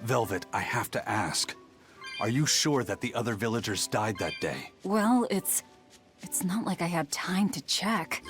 Velvet, I have to ask. Are you sure that the other villagers died that day? Well, it's not like I had time to check.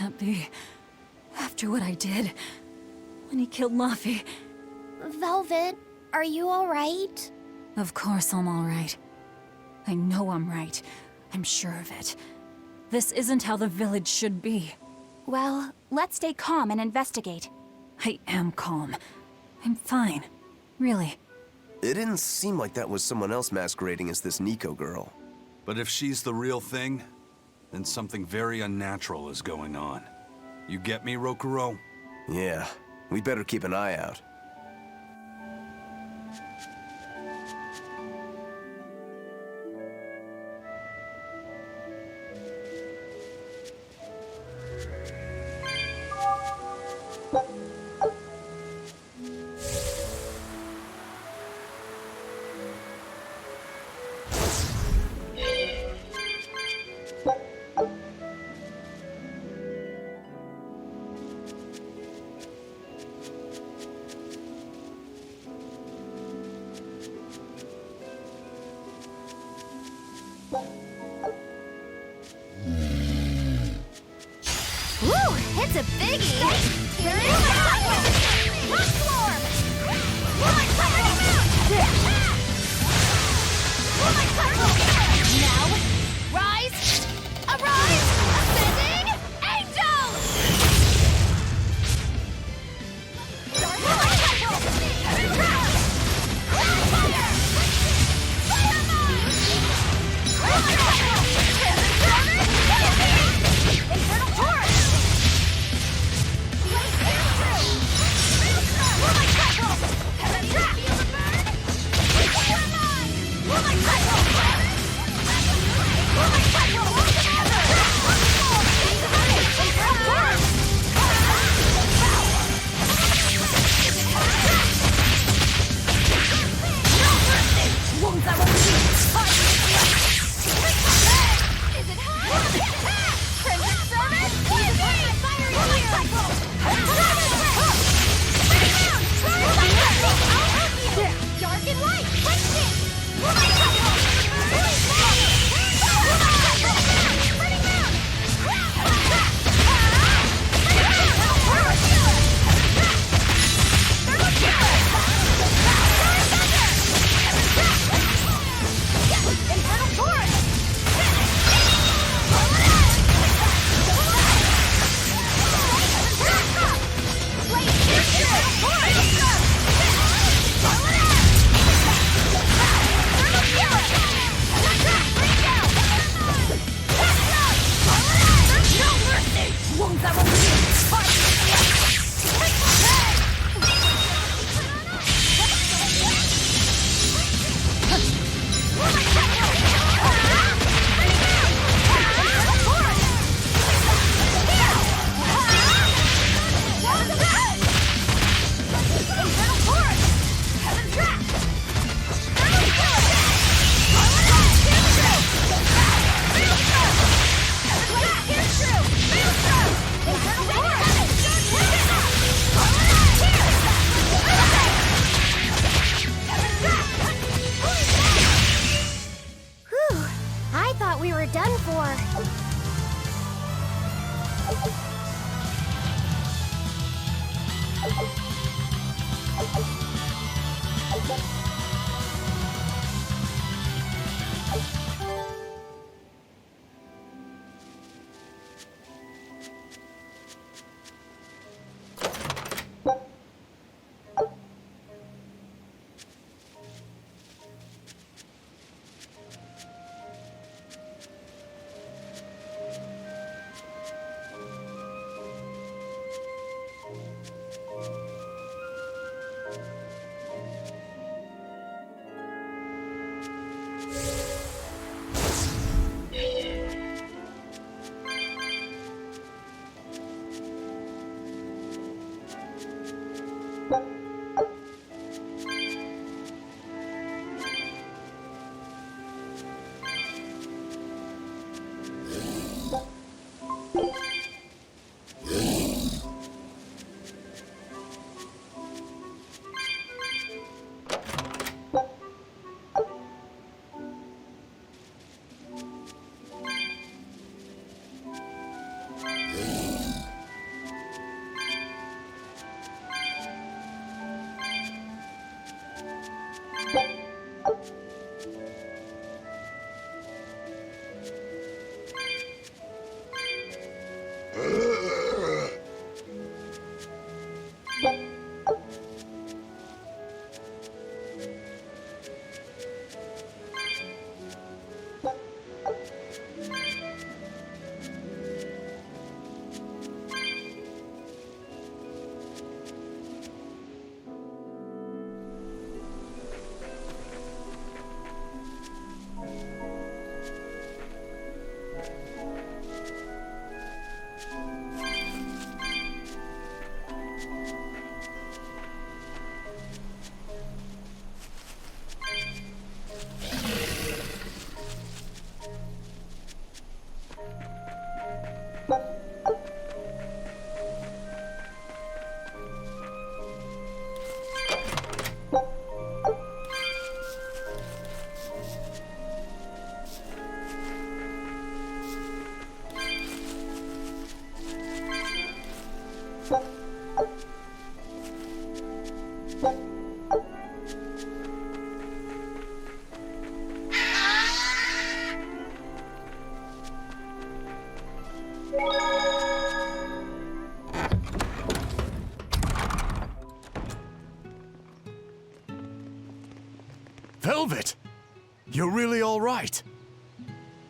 can't be. After what I did, when he killed Laffy. Velvet, are you alright? Of course I'm alright. I know I'm right. I'm sure of it. This isn't how the village should be. Well, let's stay calm and investigate. I am calm. I'm fine. Really. It didn't seem like that was someone else masquerading as this Nico girl. But if she's the real thing, then something very unnatural is going on. You get me, Rokuro? Yeah, we better keep an eye out. Woo! It's a biggie! Here it is! Rock Swarm! Now, rise! Arise! Ascending! Angel! Infernal Torch! Velvet! You're really all right.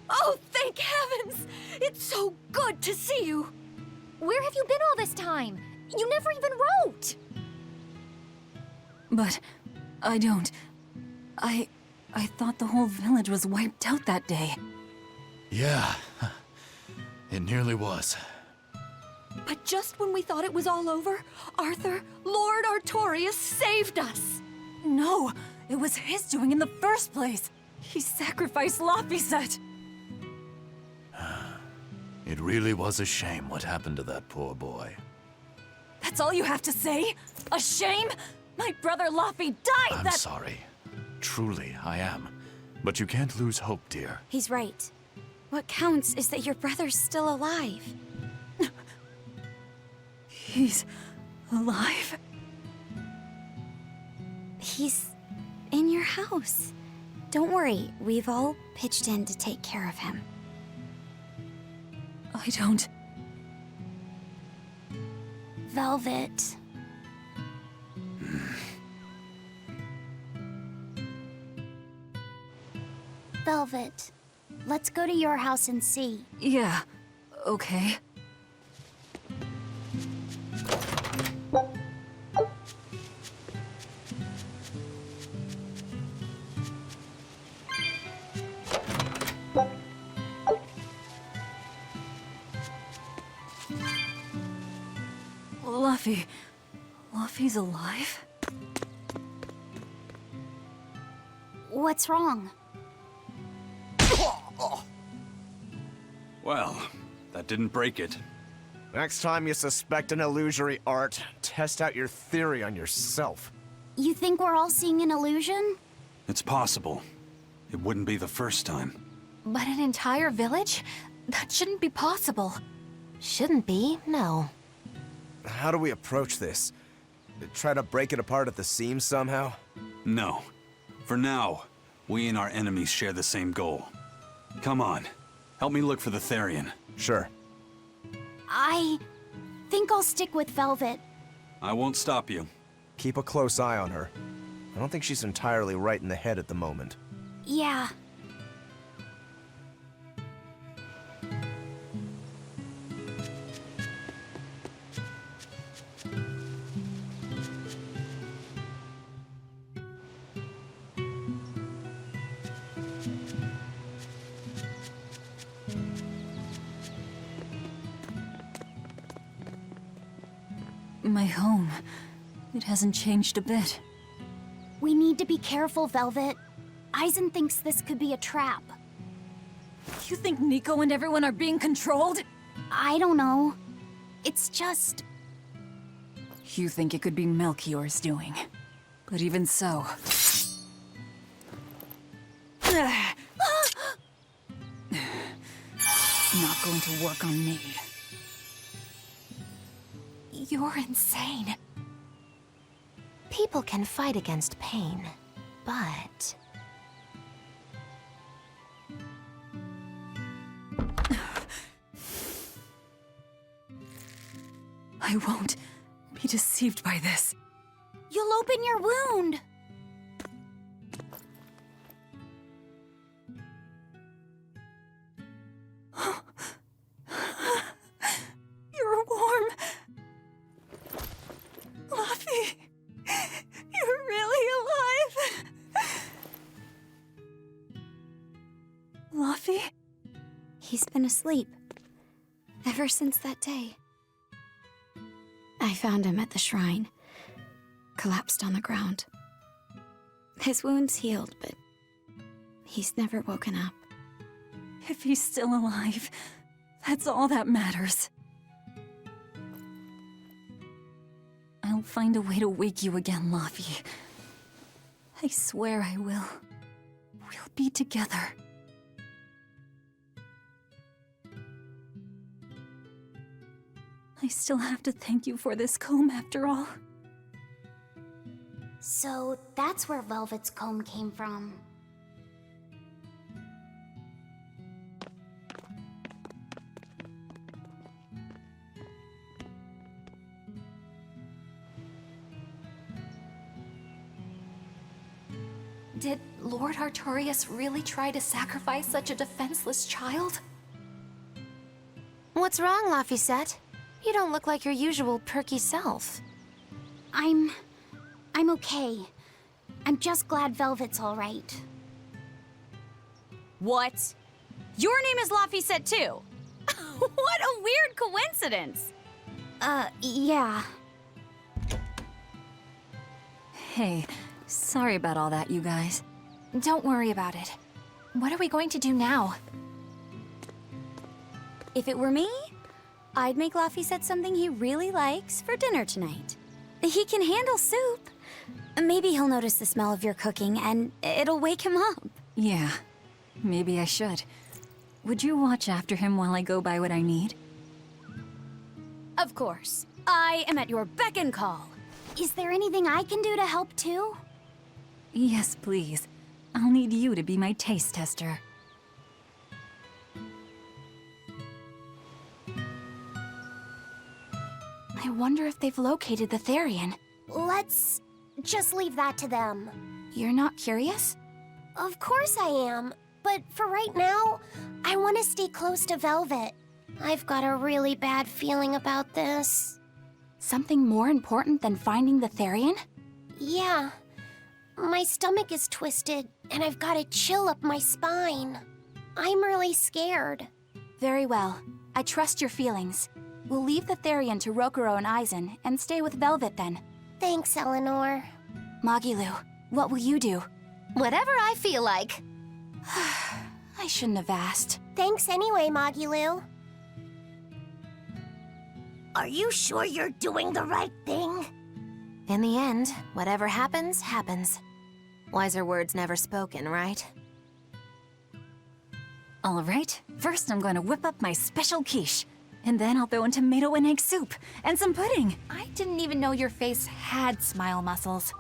Oh, thank heavens! It's so good to see you! Where have you been all this time? You never even wrote! But I don't. I thought the whole village was wiped out that day. Yeah, it nearly was. But just when we thought it was all over, Arthur, Lord Artorius saved us! No, it was his doing in the first place. He sacrificed Laphicet. It really was a shame what happened to that poor boy. That's all you have to say? A shame? My brother Laphi died I'm sorry. Truly, I am. But you can't lose hope, dear. He's right. What counts is that your brother's still alive. He's alive? He's in your house. Don't worry, we've all pitched in to take care of him. I don't... Velvet. Velvet, let's go to your house and see. Yeah, okay. Laphi... Laphi's alive? What's wrong? Well, that didn't break it. Next time you suspect an illusory art, test out your theory on yourself. You think we're all seeing an illusion? It's possible. It wouldn't be the first time. But an entire village? That shouldn't be possible. Shouldn't be, no. How do we approach this? Try to break it apart at the seams somehow? No. For now, we and our enemies share the same goal. Come on. Help me look for the Therion. Sure. I think I'll stick with Velvet. I won't stop you. Keep a close eye on her. I don't think she's entirely right in the head at the moment. Yeah. My home. It hasn't changed a bit. We need to be careful, Velvet. Eisen thinks this could be a trap. You think Nico and everyone are being controlled? I don't know. It's just... You think it could be Melchior's doing. But even so... Not going to work on me. You're insane. People can fight against pain, but... I won't be deceived by this. You'll open your wound. You're warm. Laphi, you're really alive. Laphi? He's been asleep. Ever since that day. I found him at the shrine. Collapsed on the ground. His wound's healed, but he's never woken up. If he's still alive, that's all that matters. I'll find a way to wake you again, Laphi. I swear I will. We'll be together. I still have to thank you for this comb after all. So that's where Velvet's comb came from. Did Lord Artorius really try to sacrifice such a defenseless child? What's wrong, Laphicet? You don't look like your usual perky self. I'm okay. I'm just glad Velvet's all right. What? Your name is Laphicet too? What a weird coincidence! Yeah. Hey, sorry about all that, you guys. Don't worry about it. What are we going to do now? If it were me, I'd make Laphicet something he really likes for dinner tonight. He can handle soup. Maybe he'll notice the smell of your cooking and it'll wake him up. Yeah, maybe I should. Would you watch after him while I go buy what I need? Of course. I am at your beck and call. Is there anything I can do to help too? Yes, please. I'll need you to be my taste tester. I wonder if they've located the Therion. Let's just leave that to them. You're not curious? Of course I am, but for right now, I want to stay close to Velvet. I've got a really bad feeling about this. Something more important than finding the Therion? Yeah. My stomach is twisted, and I've got a chill up my spine. I'm really scared. Very well. I trust your feelings. We'll leave the Therion to Rokurou and Aizen, and stay with Velvet then. Thanks, Eleanor. Magilu, what will you do? Whatever I feel like. I shouldn't have asked. Thanks anyway, Magilu. Are you sure you're doing the right thing? In the end, whatever happens, happens. Wiser words never spoken, right? All right, first I'm going to whip up my special quiche. And then I'll throw in tomato and egg soup, and some pudding. I didn't even know your face had smile muscles.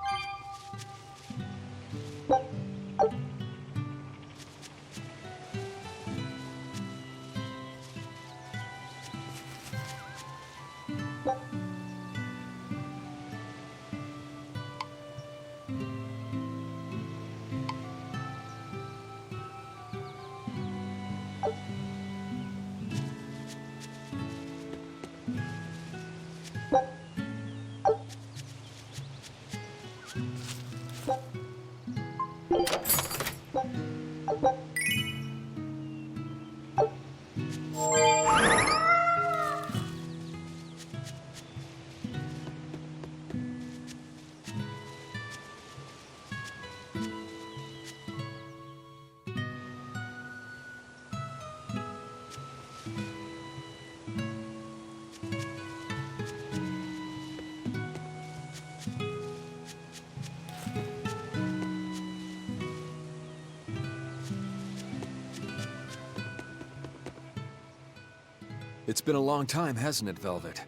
It's been a long time, hasn't it, Velvet?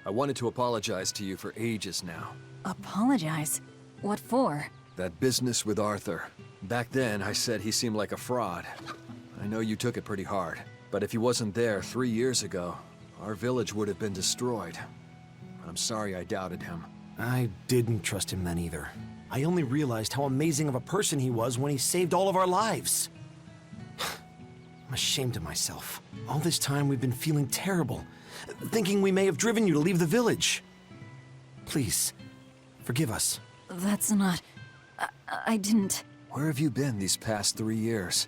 I wanted to apologize to you for ages now. Apologize? What for? That business with Arthur. Back then, I said he seemed like a fraud. I know you took it pretty hard, but if he wasn't there 3 years ago, our village would have been destroyed. I'm sorry I doubted him. I didn't trust him then either. I only realized how amazing of a person he was when he saved all of our lives. I'm ashamed of myself. All this time we've been feeling terrible, thinking we may have driven you to leave the village. Please, forgive us. That's not... I didn't... Where have you been these past 3 years?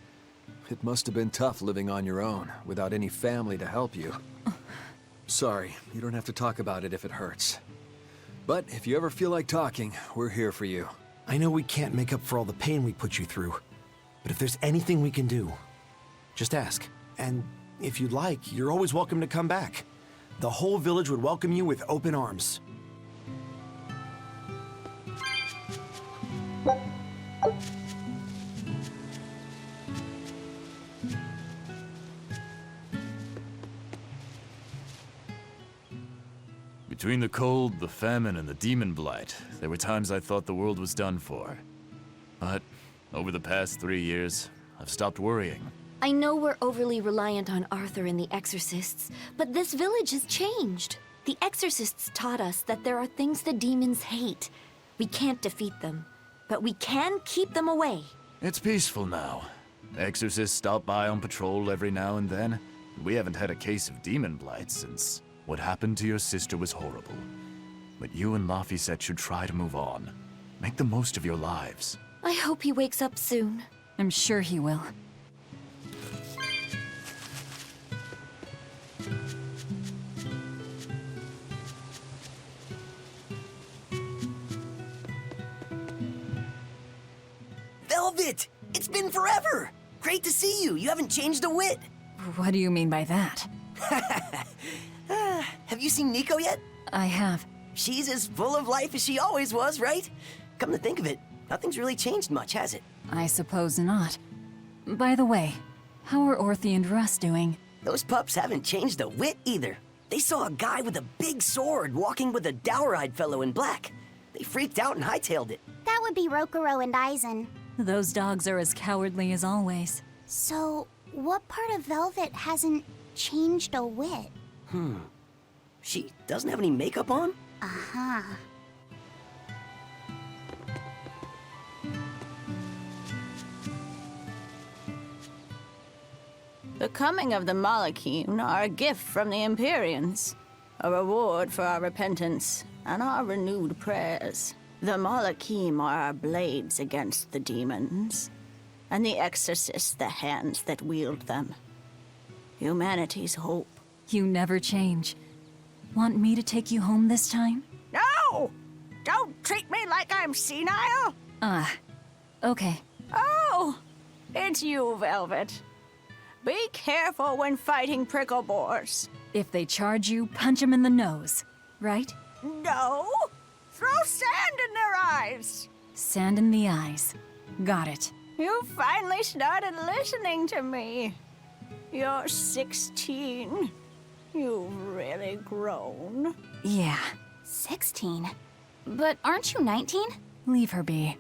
It must have been tough living on your own, without any family to help you. Sorry, you don't have to talk about it if it hurts. But if you ever feel like talking, we're here for you. I know we can't make up for all the pain we put you through, but if there's anything we can do, just ask. And if you'd like, you're always welcome to come back. The whole village would welcome you with open arms. Between the cold, the famine, and the demon blight, there were times I thought the world was done for. But over the past 3 years, I've stopped worrying. I know we're overly reliant on Arthur and the Exorcists, but this village has changed. The Exorcists taught us that there are things the demons hate. We can't defeat them, but we can keep them away. It's peaceful now. Exorcists stop by on patrol every now and then. We haven't had a case of demon blight since what happened to your sister was horrible. But you and Laphicet should try to move on. Make the most of your lives. I hope he wakes up soon. I'm sure he will. Velvet! It's been forever! Great to see you. You haven't changed a whit. What do you mean by that? Have you seen Nico yet? I have. She's as full of life as she always was, right? Come to think of it, nothing's really changed much, has it? I suppose not. By the way, how are Orthy and Russ doing? Those pups haven't changed a whit either. They saw a guy with a big sword walking with a dour-eyed fellow in black. They freaked out and hightailed it. That would be Rokuro and Aizen. Those dogs are as cowardly as always. So, what part of Velvet hasn't changed a whit? She doesn't have any makeup on? Uh-huh. The coming of the Malachim are a gift from the Empyreans, a reward for our repentance and our renewed prayers. The Malachim are our blades against the demons, and the Exorcists the hands that wield them. Humanity's hope. You never change. Want me to take you home this time? No! Don't treat me like I'm senile! Okay. Oh! It's you, Velvet. Be careful when fighting prickle boars. If they charge you, punch them in the nose, right? No! Throw sand in their eyes! Sand in the eyes. Got it. You finally started listening to me. You're 16. You've really grown. Yeah. 16? But aren't you 19? Leave her be.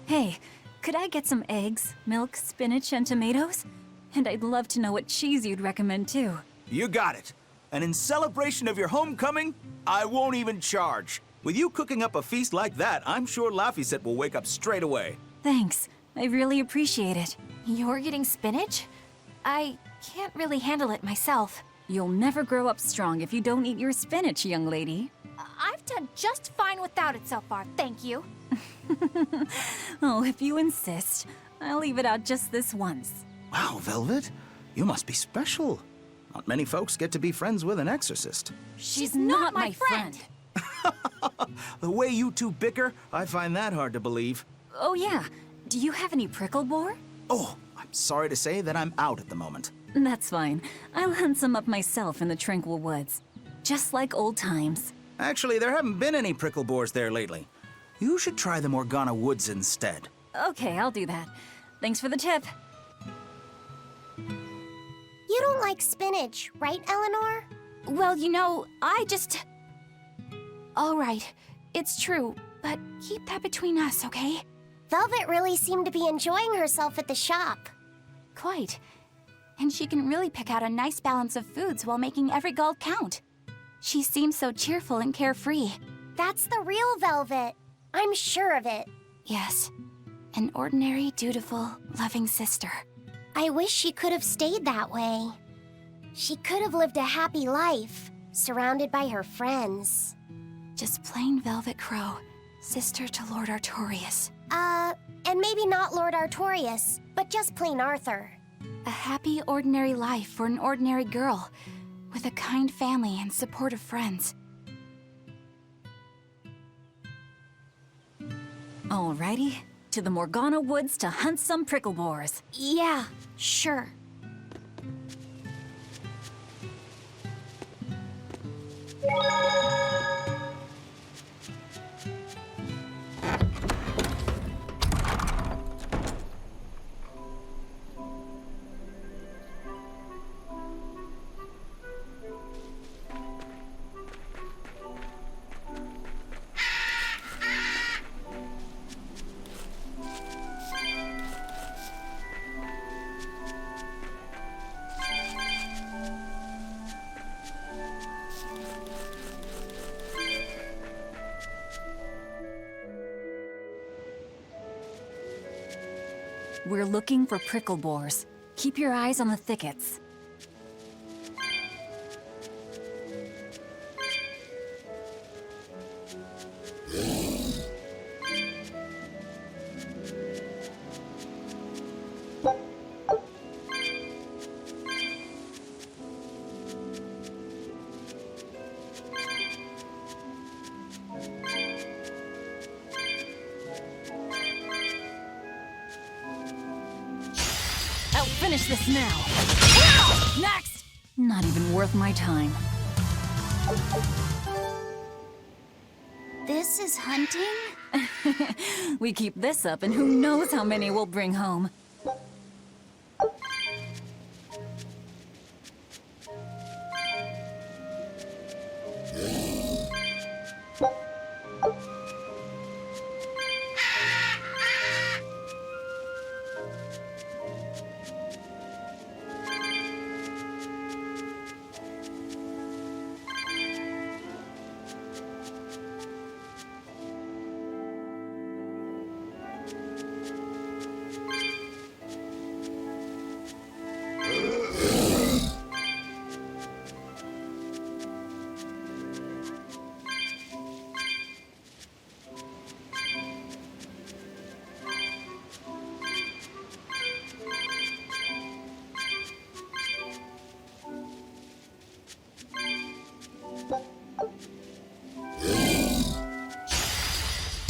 Hey, could I get some eggs, milk, spinach, and tomatoes? And I'd love to know what cheese you'd recommend too. You got it. And in celebration of your homecoming, I won't even charge. With you cooking up a feast like that, I'm sure Laphicet will wake up straight away. Thanks. I really appreciate it. You're getting spinach? I can't really handle it myself. You'll never grow up strong if you don't eat your spinach, young lady. I've done just fine without it so far, thank you. Oh, if you insist. I'll leave it out just this once. Wow, Velvet, you must be special. Not many folks get to be friends with an exorcist. She's not my friend. The way you two bicker, I find that hard to believe. Oh yeah, do you have any prickle boar? Oh, I'm sorry to say that I'm out at the moment. That's fine. I'll hunt some up myself in the tranquil woods. Just like old times. Actually, there haven't been any prickle boars there lately. You should try the Morgana Woods instead. Okay, I'll do that. Thanks for the tip. You don't like spinach, right, Eleanor? Well, you know, I just... All right, it's true, but keep that between us, okay? Velvet really seemed to be enjoying herself at the shop. Quite. And she can really pick out a nice balance of foods while making every gulp count. She seems so cheerful and carefree. That's the real Velvet. I'm sure of it. Yes, an ordinary, dutiful, loving sister. I wish she could have stayed that way. She could have lived a happy life, surrounded by her friends. Just plain Velvet Crow, sister to Lord Artorius. And maybe not Lord Artorius, but just plain Arthur. A happy, ordinary life for an ordinary girl, with a kind family and supportive friends. Alrighty, to the Morgana Woods to hunt some prickle boars. Yeah, sure. We're looking for prickle boars. Keep your eyes on the thickets. I'll finish this now. Next! Not even worth my time. This is hunting? We keep this up, and who knows how many we'll bring home.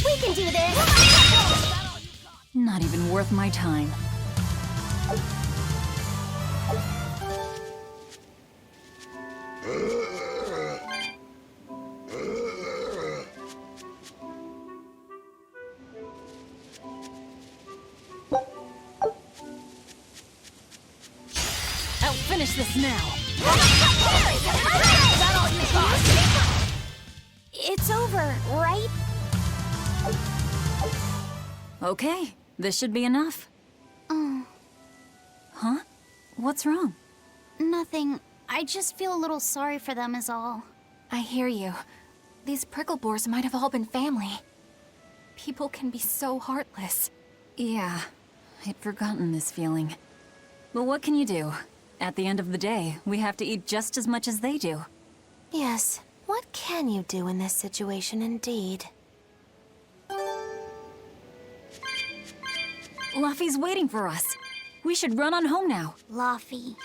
We can do this! Not even worth my time. I'll finish this now. It's over, right? Okay, this should be enough. Oh, Huh? What's wrong? nothing. I just feel a little sorry for them is all. I hear you. These prickle boars might have all been family. People can be so heartless. Yeah, I'd forgotten this feeling. But what can you do? At the end of the day, we have to eat just as much as they do. Yes, what can you do in this situation indeed? Luffy's waiting for us. We should run on home now. Luffy.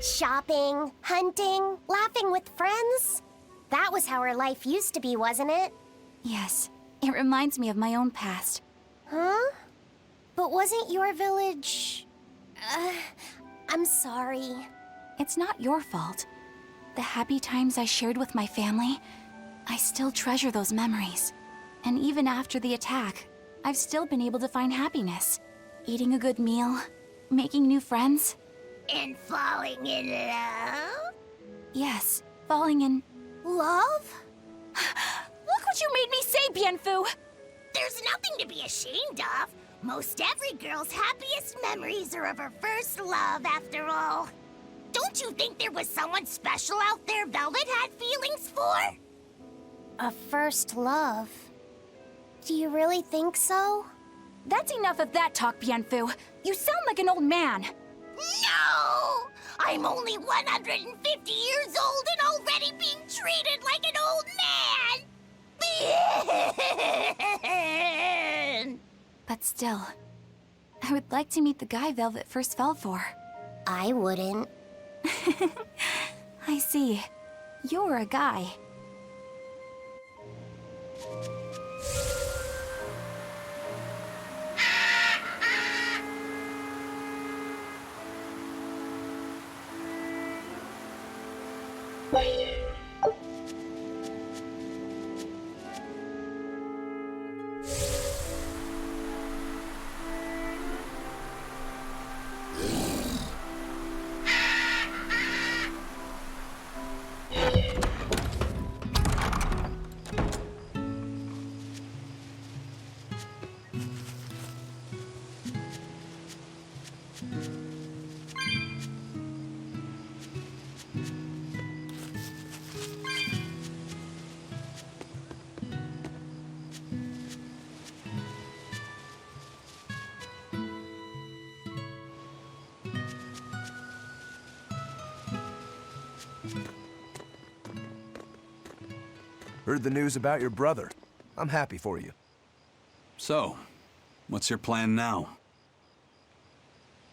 Shopping, hunting, laughing with friends. That was how our life used to be, wasn't it? Yes, it reminds me of my own past. Huh? But wasn't your village... I'm sorry. It's not your fault. The happy times I shared with my family, I still treasure those memories. And even after the attack, I've still been able to find happiness. Eating a good meal, making new friends. And falling in love? Yes, falling in... Love? Look what you made me say, Bienfu! There's nothing to be ashamed of. Most every girl's happiest memories are of her first love, after all. Don't you think there was someone special out there Velvet had feelings for? A first love? Do you really think so? That's enough of that talk, Bienfu. You sound like an old man. No! I'm only 150 years old and already being treated like an old man! But still, I would like to meet the guy Velvet first fell for. I wouldn't. I see. You're a guy. Heard the news about your brother. I'm happy for you. So, what's your plan now?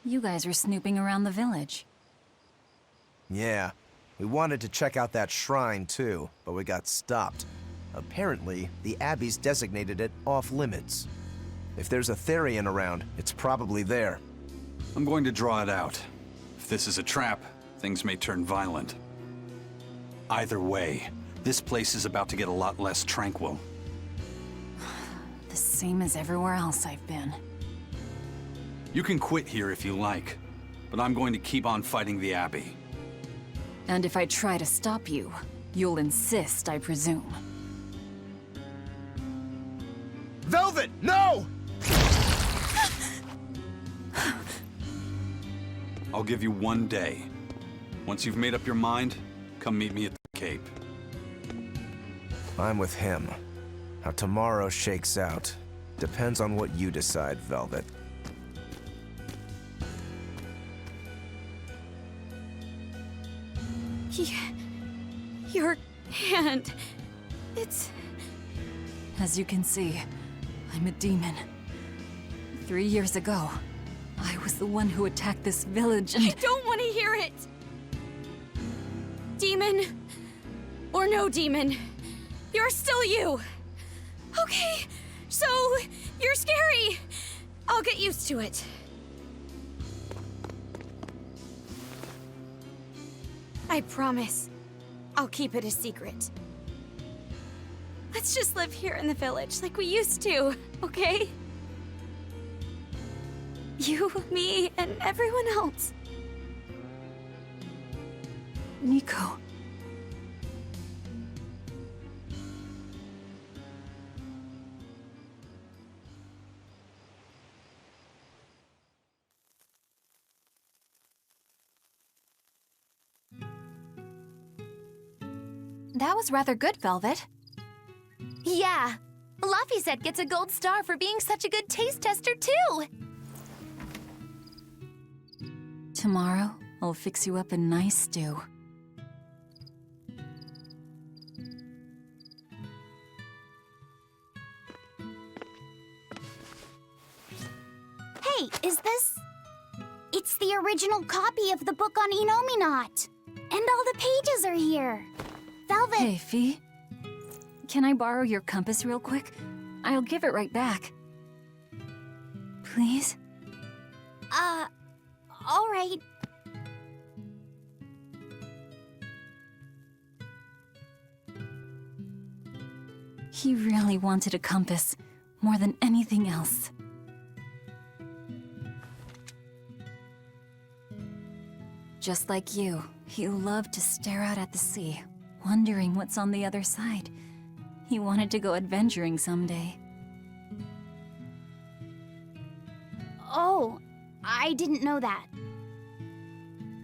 You guys are snooping around the village. Yeah, we wanted to check out that shrine too, but we got stopped. Apparently, the Abbey's designated it off-limits. If there's a Therion around, it's probably there. I'm going to draw it out. If this is a trap, things may turn violent. Either way, this place is about to get a lot less tranquil. The same as everywhere else I've been. You can quit here if you like, but I'm going to keep on fighting the Abbey. And if I try to stop you, you'll insist, I presume. Velvet, no! I'll give you 1 day. Once you've made up your mind, come meet me at the Cape. I'm with him. How tomorrow shakes out depends on what you decide, Velvet. Your hand... It's... As you can see, I'm a demon. 3 years ago, I was the one who attacked this village and... I don't want to hear it! Demon, or no demon, you're still you! Okay, so you're scary. I'll get used to it. I promise, I'll keep it a secret. Let's just live here in the village like we used to, okay? You, me, and everyone else. Nico. That was rather good, Velvet. Yeah. Laphicet gets a gold star for being such a good taste tester, too! Tomorrow, I'll fix you up a nice stew. Hey, is this... It's the original copy of the book on Enominat. And all the pages are here. Velvet... Hey, Fee. Can I borrow your compass real quick? I'll give it right back. Please? All right. He really wanted a compass, more than anything else. Just like you, he loved to stare out at the sea, wondering what's on the other side. He wanted to go adventuring someday. Oh, I didn't know that.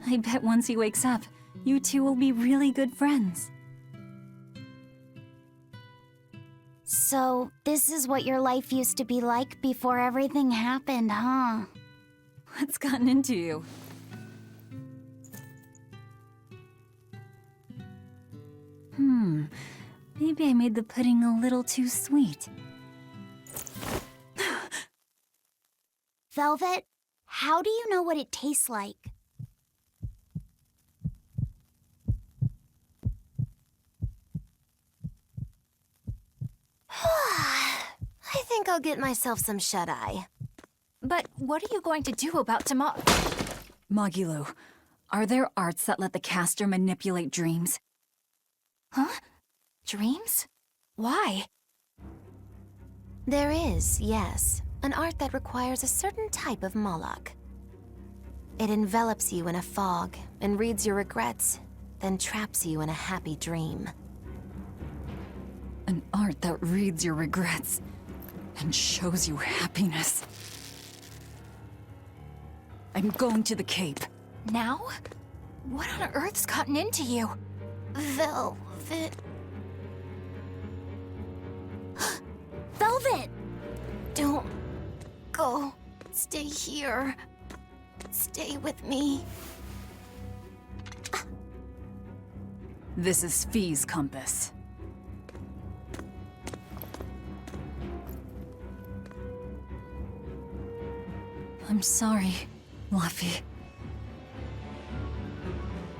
I bet once he wakes up, you two will be really good friends. So, this is what your life used to be like before everything happened, huh? What's gotten into you? Maybe I made the pudding a little too sweet. Velvet, how do you know what it tastes like? I think I'll get myself some shut-eye. But what are you going to do about tomorrow? Magilu, are there arts that let the caster manipulate dreams? Huh? Dreams? Why? There is, yes, an art that requires a certain type of Moloch. It envelops you in a fog and reads your regrets, then traps you in a happy dream. An art that reads your regrets and shows you happiness. I'm going to the Cape. Now? What on earth's gotten into you? Velvet... Velvet! Don't go. Stay here. Stay with me. This is Fee's compass. I'm sorry, Luffy.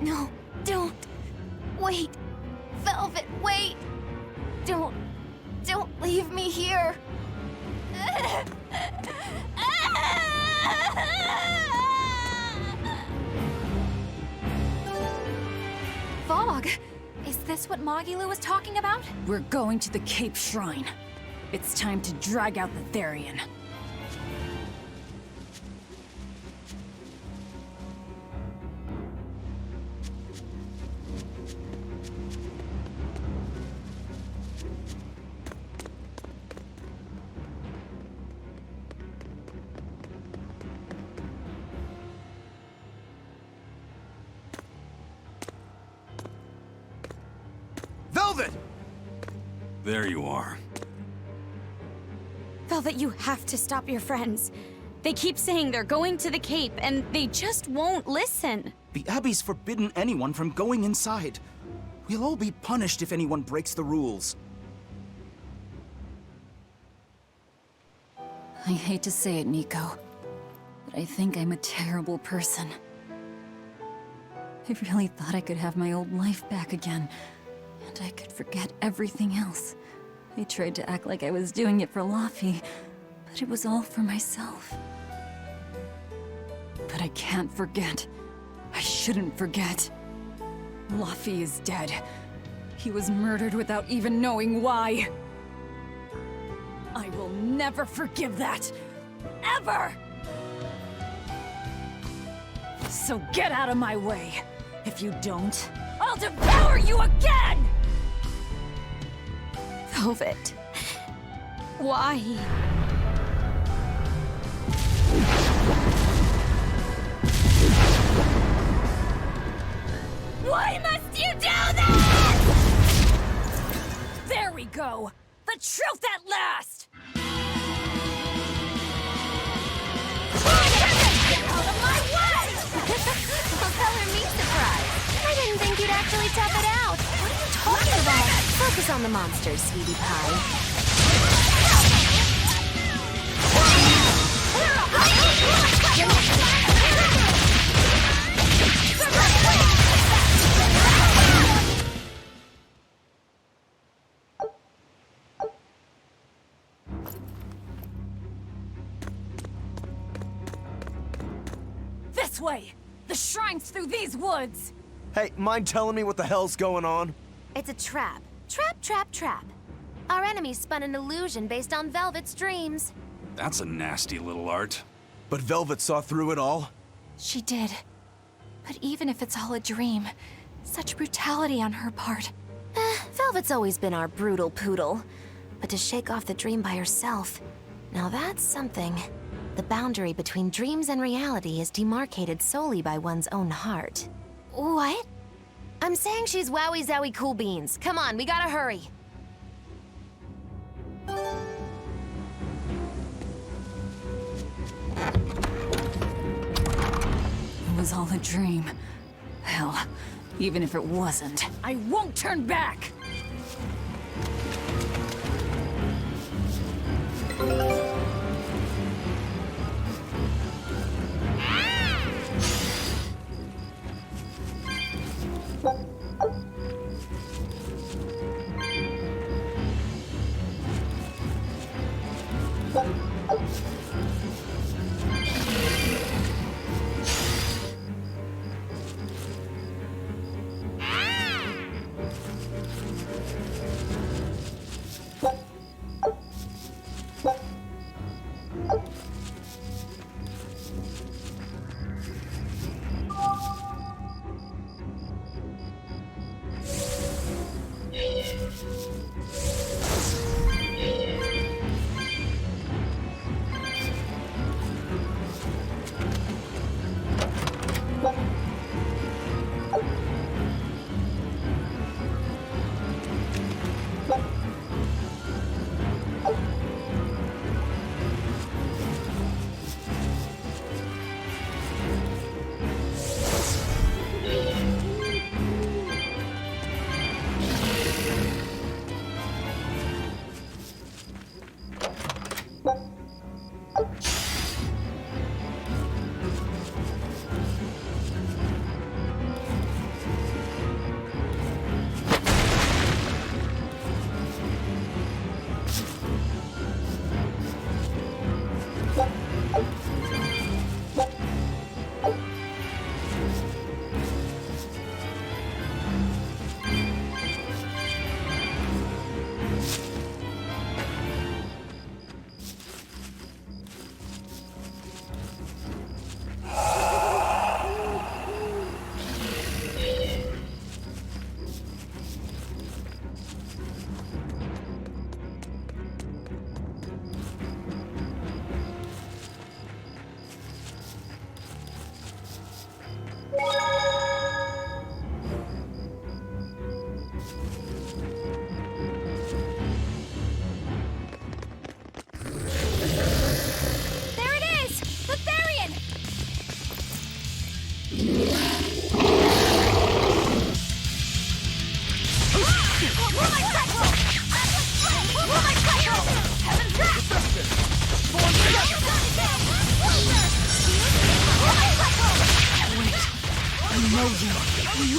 No, don't. Wait. Velvet, wait. Don't leave me here. Fog? Is this what Magilu was talking about? We're going to the Cape Shrine. It's time to drag out the Therion. Velvet! There you are. Velvet, you have to stop your friends. They keep saying they're going to the Cape, and they just won't listen. The Abbey's forbidden anyone from going inside. We'll all be punished if anyone breaks the rules. I hate to say it, Nico, but I think I'm a terrible person. I really thought I could have my old life back again, and I could forget everything else. I tried to act like I was doing it for Luffy, but it was all for myself. But I can't forget. I shouldn't forget. Luffy is dead. He was murdered without even knowing why. I will never forgive that. Ever! So get out of my way. If you don't, I'll devour you again! Velvet. Why? Why must you do this? There we go. The truth at last! Out of my way! Well, color me surprised. I didn't think you'd actually tough it out. What are you talking about? Focus on the monsters, sweetie pie. This way! The shrine's through these woods! Hey, mind telling me what the hell's going on? It's a trap. Trap, trap, trap. Our enemy spun an illusion based on Velvet's dreams. That's a nasty little art. But Velvet saw through it all? She did. But even if it's all a dream, such brutality on her part. Velvet's always been our brutal poodle. But to shake off the dream by herself, now that's something. The boundary between dreams and reality is demarcated solely by one's own heart. What? I'm saying she's wowie zowie cool beans. Come on, we gotta hurry. It was all a dream. Hell, even if it wasn't, I won't turn back!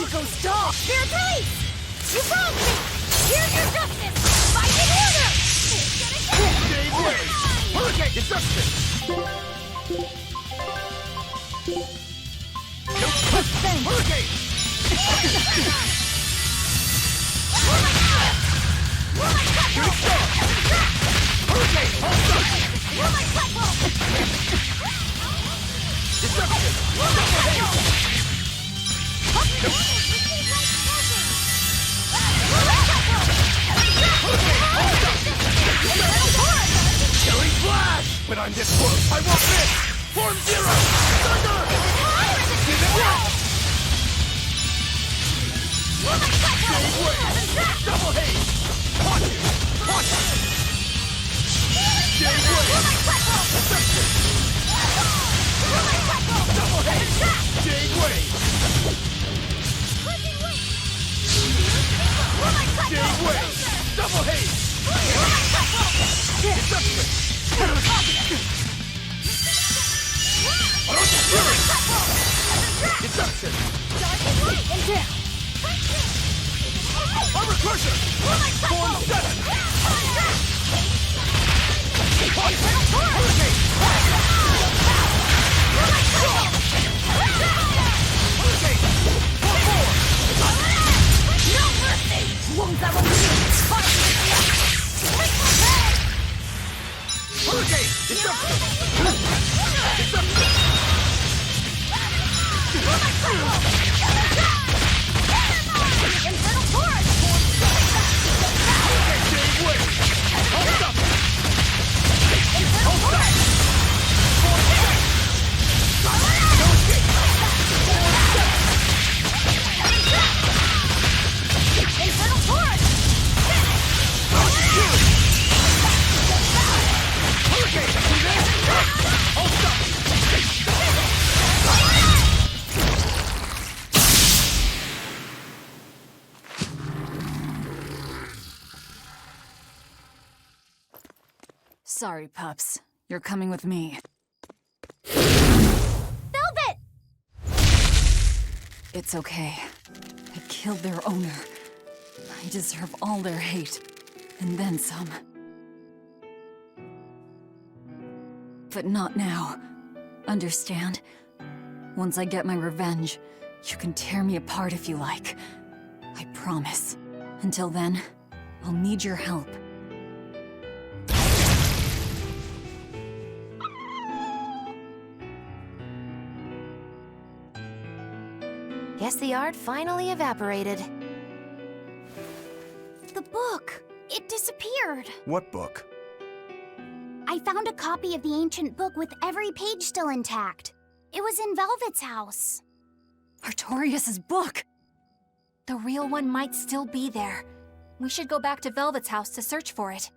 Nico, stop! They're right! You wronged me! Here's your justice! Fight in order! Stay away! Hurricane destruction! Hurricane! Shooting star! Hurricane! Hold up! Destruction! Double hail! Killing flash! But I'm this close, I won't miss! Form zero! Thunder! Give it up! Stay away! Double haze! Watch it! Watch it! Stay away! Deception! Double haze! Stay away! Stay away! Double haze! Deception! Deception! Armor crusher! Form 7! Hurricane! Hurricane! Form 4! No mercy! Won't that one Infernal Torch! Infernal Torch! Sorry, pups. You're coming with me. Velvet! It's okay. I killed their owner. I deserve all their hate. And then some. But not now. Understand? Once I get my revenge, you can tear me apart if you like. I promise. Until then, I'll need your help. Guess the art finally evaporated. The book. It disappeared. What book? I found a copy of the ancient book with every page still intact. It was in Velvet's house. Artorias' book! The real one might still be there. We should go back to Velvet's house to search for it.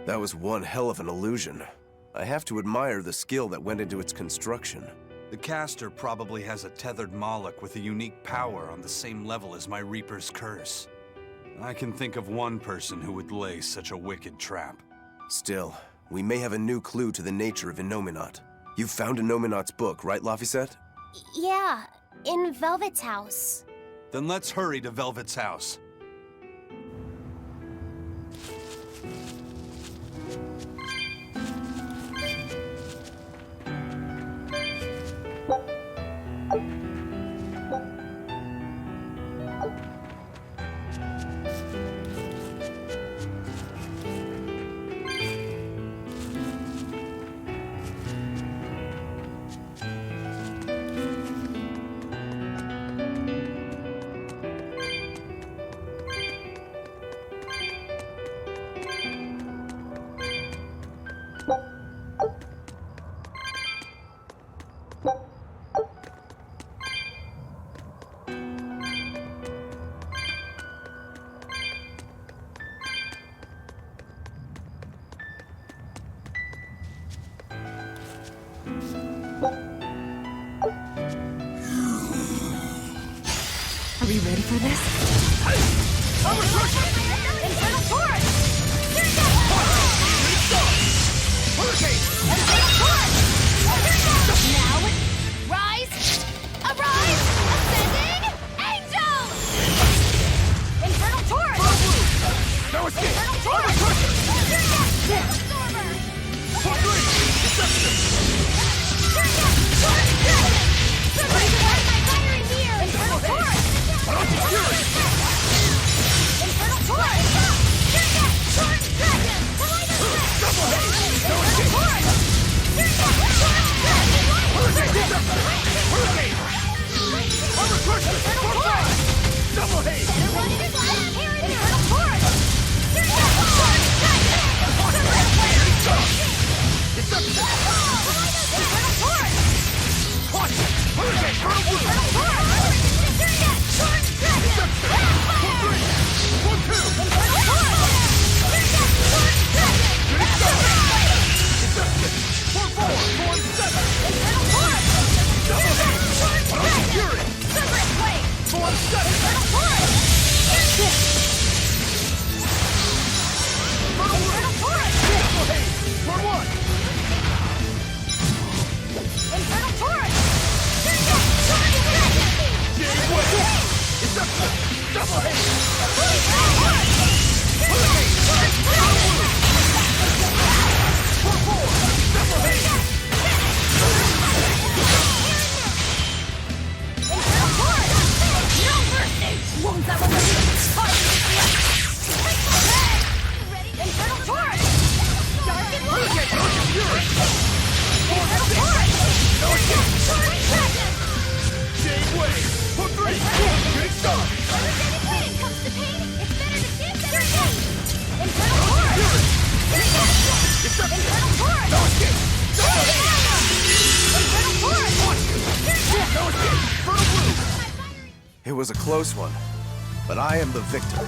That was one hell of an illusion. I have to admire the skill that went into its construction. The caster probably has a tethered Moloch with a unique power on the same level as my Reaper's curse. I can think of one person who would lay such a wicked trap. Still, we may have a new clue to the nature of Innominat. You found Innominat's book, right, Laphicet? Yeah, in Velvet's house. Then let's hurry to Velvet's house. Are we ready for this? Infernal Torch! Now, rise! Arise! Ascending! Angel! Infernal Torch! No escape! Infernal Torch! Stormer! Infernal Torch! Infernal was a close one, but I am the victor.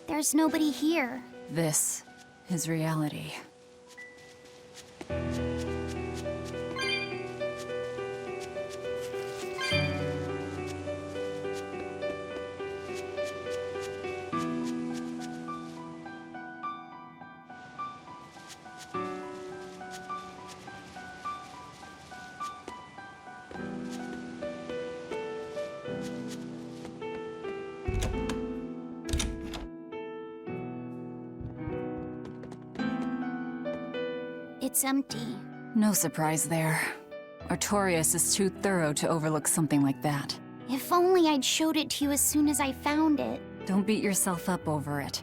There's nobody here. This is reality. It's empty. No surprise there. Artorius is too thorough to overlook something like that. If only I'd showed it to you as soon as I found it. Don't beat yourself up over it.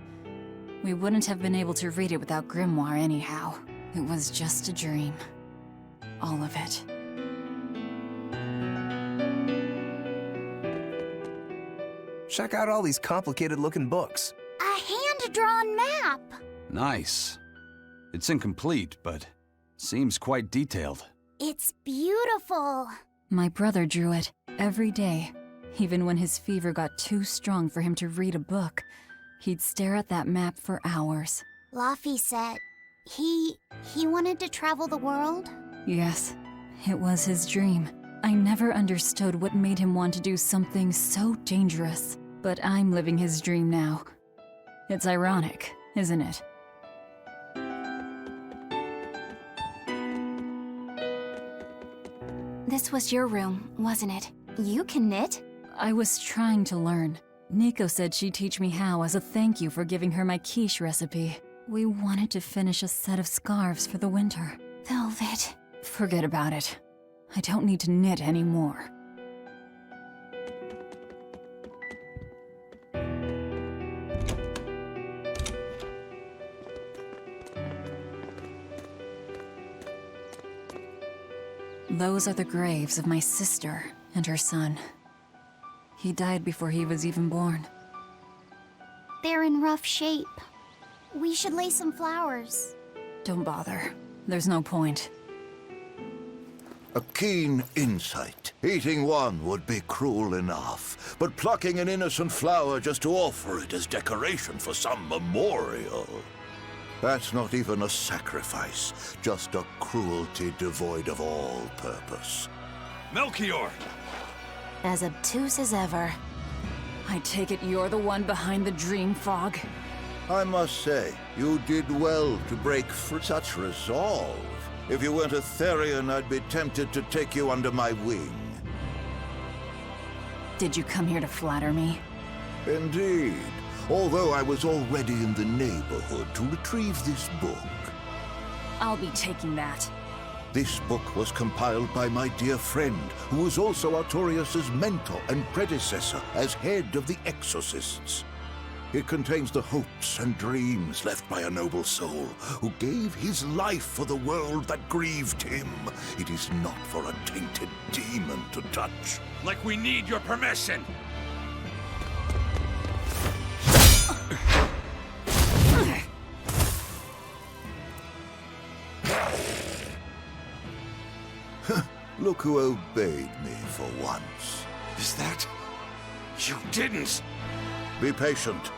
We wouldn't have been able to read it without Grimoire anyhow. It was just a dream. All of it. Check out all these complicated-looking books. A hand-drawn map! Nice. It's incomplete, but seems quite detailed. It's beautiful. My brother drew it every day. Even when his fever got too strong for him to read a book, he'd stare at that map for hours. Laffy said he wanted to travel the world? Yes, it was his dream. I never understood what made him want to do something so dangerous. But I'm living his dream now. It's ironic, isn't it? This was your room, wasn't it? You can knit? I was trying to learn. Nico said she'd teach me how as a thank you for giving her my quiche recipe. We wanted to finish a set of scarves for the winter. Velvet. Forget about it. I don't need to knit anymore. Those are the graves of my sister and her son. He died before he was even born. They're in rough shape. We should lay some flowers. Don't bother. There's no point. A keen insight. Eating one would be cruel enough, but plucking an innocent flower just to offer it as decoration for some memorial. That's not even a sacrifice, just a cruelty devoid of all purpose. Melchior! As obtuse as ever. I take it you're the one behind the dream fog? I must say, you did well to break for such resolve. If you weren't a Therion, I'd be tempted to take you under my wing. Did you come here to flatter me? Indeed. Although I was already in the neighborhood to retrieve this book. I'll be taking that. This book was compiled by my dear friend, who was also Artorius' mentor and predecessor as head of the Exorcists. It contains the hopes and dreams left by a noble soul who gave his life for the world that grieved him. It is not for a tainted demon to touch. Like we need your permission! Look who obeyed me for once. Is that... You didn't! Be patient.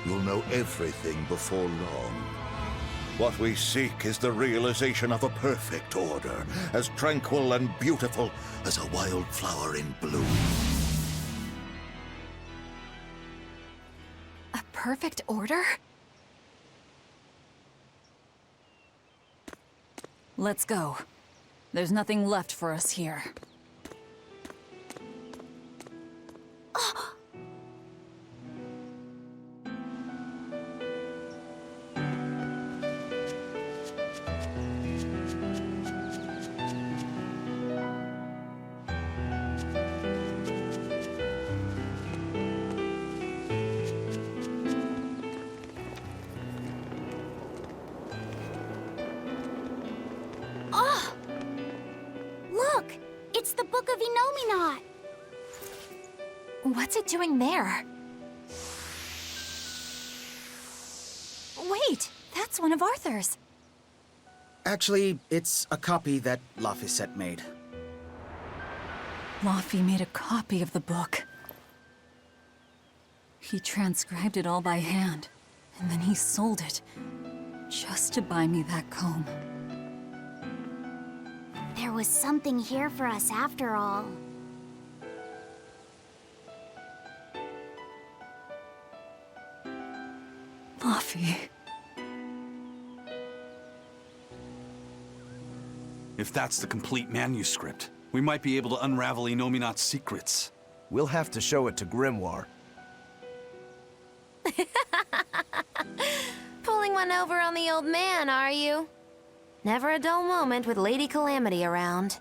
You'll know everything before long. What we seek is the realization of a perfect order, as tranquil and beautiful as a wildflower in bloom. A perfect order? Let's go. There's nothing left for us here. It's the Book of Innominat. What's it doing there? Wait, that's one of Arthur's. Actually, it's a copy that Laphicet made. Laphi made a copy of the book. He transcribed it all by hand, and then he sold it, just to buy me that comb. There was something here for us after all. Laphi. If that's the complete manuscript, we might be able to unravel Innominat's secrets. We'll have to show it to Grimoire. Pulling one over on the old man, are you? Never a dull moment with Lady Calamity around.